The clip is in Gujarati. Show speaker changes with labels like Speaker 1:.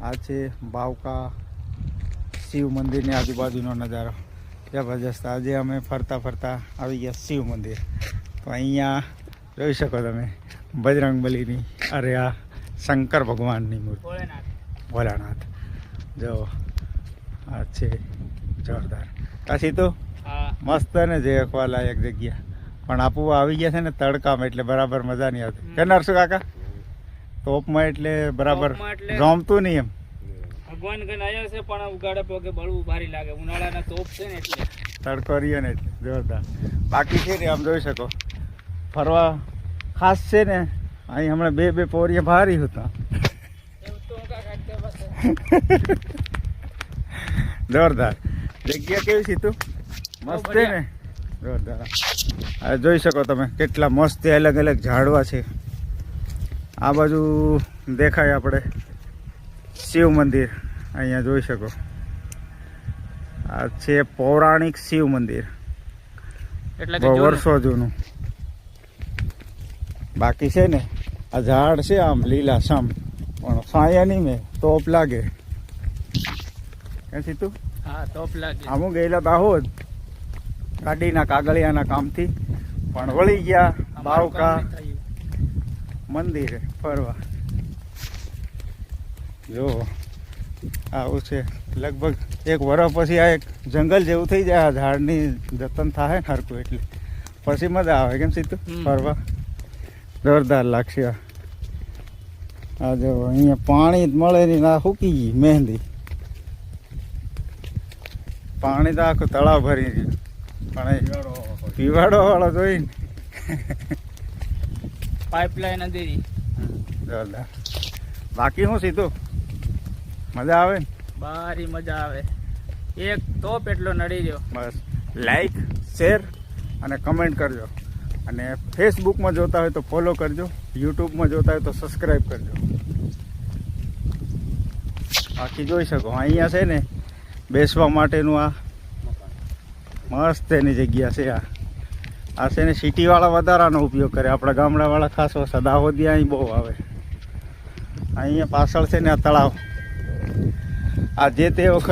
Speaker 1: આ છે બાવકા શિવ મંદિરની આજુબાજુનો નજારો જબરજસ્ત. આજે અમે ફરતા ફરતા આવી ગયા શિવ મંદિર. તો અહીંયા જોઈ શકો તમે બજરંગબલીની, અરે આ શંકર ભગવાનની મૂર્તિ, ભોલાનાથ. જો આ છે જોરદાર. કાશી તો મસ્ત ને જે લાયક જગ્યા, પણ આપું આવી ગયા છે ને તડકામાં એટલે બરાબર મજા નહીં આવતી. કે નરસુ કાકા તોપમાં એટલે બરાબર જમતું નહીં એમ.
Speaker 2: ભગવાન ગણ આવ્યા છે પણ ઉગાડે પગે બળવું ભારી લાગે. ઉનાળાના તોપ છે ને એટલે
Speaker 1: તડકો રહ્યો ને એટલે જોરદાર. બાકી છે ને આમ જોઈ શકો ફરવા ખાસ છે ને. અહીં હમણાં બે પોરીએ ભારી હતા. જોરદાર જગ્યા કેવી છે તું? મસ્ત છે ને, જોરદાર. હવે જોઈ શકો તમે કેટલા મસ્ત અલગ અલગ ઝાડવા છે. આ બાજુ દેખાય આપણે શિવ મંદિર, અહીંયા જોઈ શકો. આ છે પૌરાણિક શિવ મંદિર,
Speaker 2: એટલે
Speaker 1: બહુ વર્ષો જૂનું. બાકી છે ને આ ઝાડ છે આમ લીલા સમ, પણ સાયા નહીં મેં તોપ લાગે. ક્યાંથી તું?
Speaker 2: હા તોપ લાગે.
Speaker 1: અમુક ગયેલા દાહોદ ગાડીના કાગળિયાના કામથી, પણ વળી ગયા બાવકા મંદિરે ફરવા. જો આવું છે. લગભગ એક વર્ષ પછી આ એક જંગલ જેવું થઈ જાય. આ ઝાડની જતન થાય ને હરકું, એટલે પછી મજા આવે. કેમ સીધું ફરવા જોરદાર લાગશે. આ જો અહીંયા પાણી જ મળે નહીં, ના સૂકી ગઈ મહેંદી. પાણી તો આખું તળાવ ભરી ગયું, પણ પીવાડો વાળો જોઈને
Speaker 2: પાઇપલાઇન અંધેરી.
Speaker 1: જોરદાર. બાકી શું સીધું મજા આવે ને?
Speaker 2: બારી મજા આવે. એક તોપ એટલો નડી રહ્યો.
Speaker 1: બસ લાઈક, શેર અને કમેન્ટ કરજો. અને ફેસબુકમાં જોતા હોય તો ફોલો કરજો, યુટ્યુબમાં જોતા હોય તો સબસ્ક્રાઈબ કરજો. બાકી જોઈ શકો અહીંયા છે ને બેસવા માટેનું આ મસ્ત એની જગ્યા છે. આ છે ને સિટીવાળા વધારાનો ઉપયોગ કરે, આપણા ગામડાવાળા ખાસ દાહોદી અહીં બહુ આવે. અહીંયા પાછળ છે ને આ તળાવ, આ જે તે વખત